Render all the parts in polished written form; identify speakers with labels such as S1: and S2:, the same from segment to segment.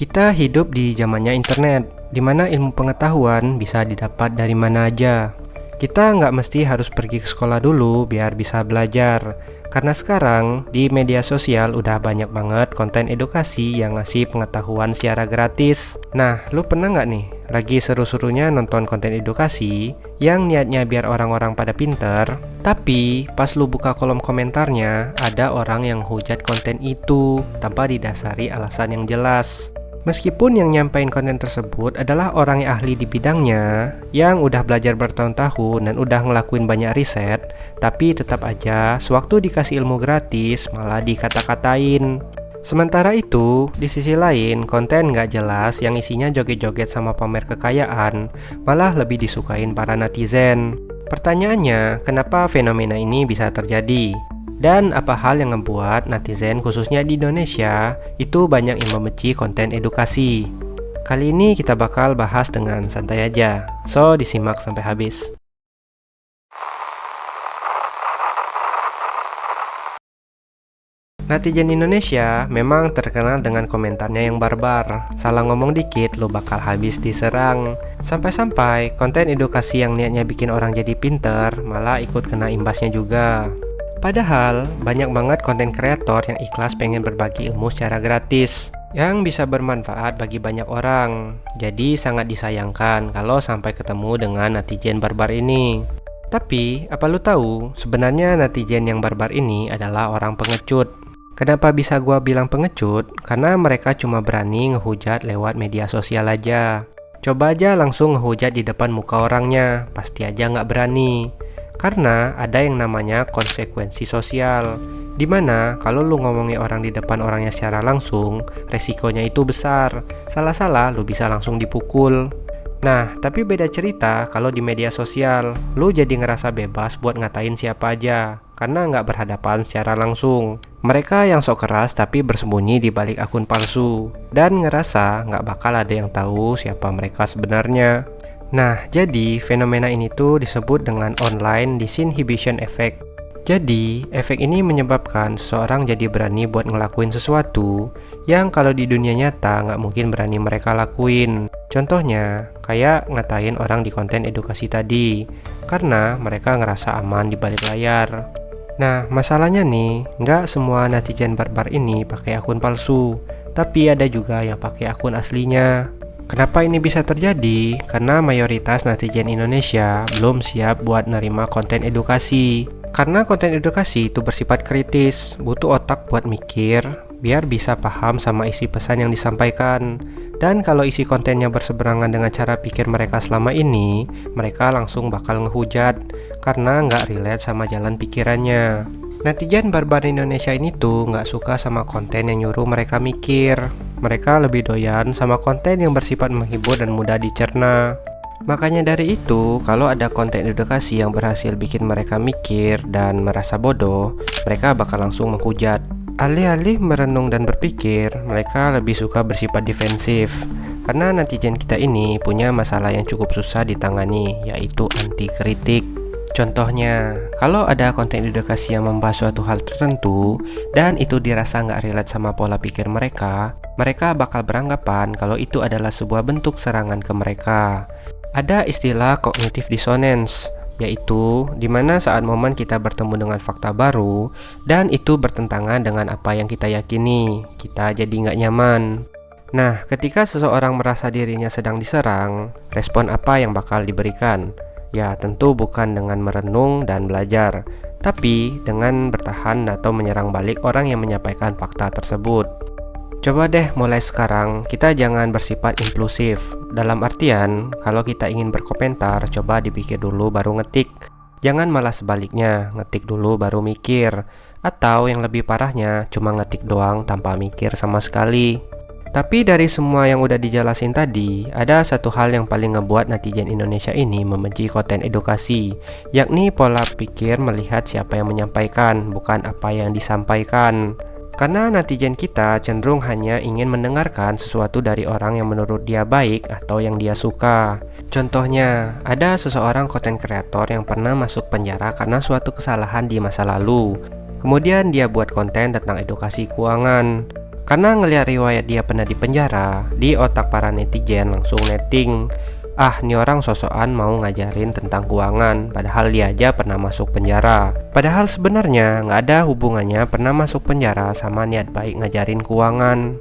S1: Kita hidup di zamannya internet, di mana ilmu pengetahuan bisa didapat dari mana aja. Kita nggak mesti harus pergi ke sekolah dulu biar bisa belajar. Karena sekarang di media sosial udah banyak banget konten edukasi yang ngasih pengetahuan secara gratis. Nah, lu pernah nggak nih lagi seru-serunya nonton konten edukasi yang niatnya biar orang-orang pada pinter, tapi pas lu buka kolom komentarnya ada orang yang hujat konten itu tanpa didasari alasan yang jelas. Meskipun yang nyampein konten tersebut adalah orang yang ahli di bidangnya, yang udah belajar bertahun-tahun dan udah ngelakuin banyak riset, tapi tetap aja sewaktu dikasih ilmu gratis malah dikata-katain. Sementara itu, di sisi lain, konten nggak jelas yang isinya joget-joget sama pamer kekayaan malah lebih disukain para netizen. Pertanyaannya, kenapa fenomena ini bisa terjadi? Dan apa hal yang membuat netizen khususnya di Indonesia itu banyak yang membenci konten edukasi? Kali ini kita bakal bahas dengan santai aja, so disimak sampai habis. Netizen Indonesia memang terkenal dengan komentarnya yang barbar. Salah ngomong dikit lo bakal habis diserang. Sampai-sampai konten edukasi yang niatnya bikin orang jadi pinter malah ikut kena imbasnya juga. Padahal banyak banget konten kreator yang ikhlas pengen berbagi ilmu secara gratis yang bisa bermanfaat bagi banyak orang. Jadi sangat disayangkan kalau sampai ketemu dengan netizen barbar ini. Tapi apa lu tahu sebenarnya netizen yang barbar ini adalah orang pengecut. Kenapa bisa gua bilang pengecut? Karena mereka cuma berani ngehujat lewat media sosial aja. Coba aja langsung ngehujat di depan muka orangnya, pasti aja nggak berani. Karena ada yang namanya konsekuensi sosial, dimana kalau lu ngomongin orang di depan orangnya secara langsung, resikonya itu besar. Salah-salah lu bisa langsung dipukul. Nah, tapi beda cerita kalau di media sosial, lu jadi ngerasa bebas buat ngatain siapa aja, karena nggak berhadapan secara langsung. Mereka yang sok keras tapi bersembunyi di balik akun palsu, dan ngerasa nggak bakal ada yang tahu siapa mereka sebenarnya. Nah, jadi fenomena ini tuh disebut dengan online disinhibition effect. Jadi, efek ini menyebabkan seseorang jadi berani buat ngelakuin sesuatu yang kalau di dunia nyata nggak mungkin berani mereka lakuin. Contohnya, kayak ngatain orang di konten edukasi tadi, karena mereka ngerasa aman di balik layar. Nah, masalahnya nih, nggak semua netizen barbar ini pakai akun palsu, tapi ada juga yang pakai akun aslinya. Kenapa ini bisa terjadi? Karena mayoritas netizen Indonesia belum siap buat nerima konten edukasi. Karena konten edukasi itu bersifat kritis, butuh otak buat mikir, biar bisa paham sama isi pesan yang disampaikan. Dan kalau isi kontennya berseberangan dengan cara pikir mereka selama ini, mereka langsung bakal ngehujat, karena nggak relate sama jalan pikirannya. Netizen barbar Indonesia ini tuh nggak suka sama konten yang nyuruh mereka mikir. Mereka lebih doyan sama konten yang bersifat menghibur dan mudah dicerna. Makanya dari itu, kalau ada konten edukasi yang berhasil bikin mereka mikir dan merasa bodoh, mereka bakal langsung menghujat. Alih-alih merenung dan berpikir, mereka lebih suka bersifat defensif. Karena netizen kita ini punya masalah yang cukup susah ditangani, yaitu anti kritik. Contohnya, kalau ada konten edukasi yang membahas suatu hal tertentu dan itu dirasa nggak relate sama pola pikir mereka bakal beranggapan kalau itu adalah sebuah bentuk serangan ke mereka. Ada istilah cognitive dissonance, yaitu dimana saat momen kita bertemu dengan fakta baru dan itu bertentangan dengan apa yang kita yakini, kita jadi nggak nyaman. Nah, ketika seseorang merasa dirinya sedang diserang, respon apa yang bakal diberikan? Ya, tentu bukan dengan merenung dan belajar, tapi dengan bertahan atau menyerang balik orang yang menyampaikan fakta tersebut. Coba deh mulai sekarang, kita jangan bersifat impulsif. Dalam artian, kalau kita ingin berkomentar, coba dipikir dulu baru ngetik. Jangan malah sebaliknya, ngetik dulu baru mikir. Atau yang lebih parahnya, cuma ngetik doang tanpa mikir sama sekali. Tapi dari semua yang udah dijelasin tadi, ada satu hal yang paling ngebuat netizen Indonesia ini membenci konten edukasi, yakni pola pikir melihat siapa yang menyampaikan, bukan apa yang disampaikan. Karena netizen kita cenderung hanya ingin mendengarkan sesuatu dari orang yang menurut dia baik atau yang dia suka. Contohnya, ada seseorang konten kreator yang pernah masuk penjara karena suatu kesalahan di masa lalu. Kemudian dia buat konten tentang edukasi keuangan. Karena ngelihat riwayat dia pernah di penjara, di otak para netizen langsung netting, "Ah, nih orang sosokan mau ngajarin tentang keuangan, padahal dia aja pernah masuk penjara." Padahal sebenarnya nggak ada hubungannya pernah masuk penjara sama niat baik ngajarin keuangan.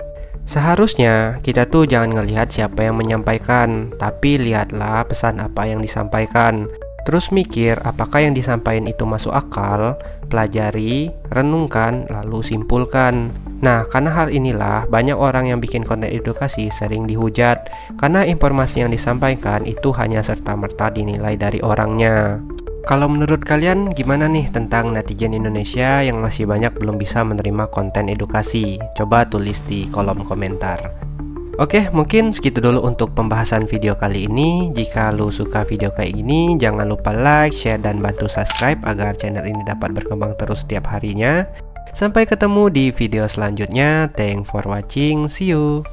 S1: Seharusnya kita tuh jangan ngelihat siapa yang menyampaikan, tapi lihatlah pesan apa yang disampaikan. Terus mikir apakah yang disampaikan itu masuk akal, pelajari, renungkan, lalu simpulkan. Nah, karena hal inilah banyak orang yang bikin konten edukasi sering dihujat, karena informasi yang disampaikan itu hanya serta-merta dinilai dari orangnya. Kalau menurut kalian gimana nih tentang netizen Indonesia yang masih banyak belum bisa menerima konten edukasi? Coba tulis di kolom komentar. Oke, mungkin segitu dulu untuk pembahasan video kali ini. Jika lu suka video kayak gini, jangan lupa like, share, dan bantu subscribe agar channel ini dapat berkembang terus setiap harinya. Sampai ketemu di video selanjutnya. Thanks for watching. See you.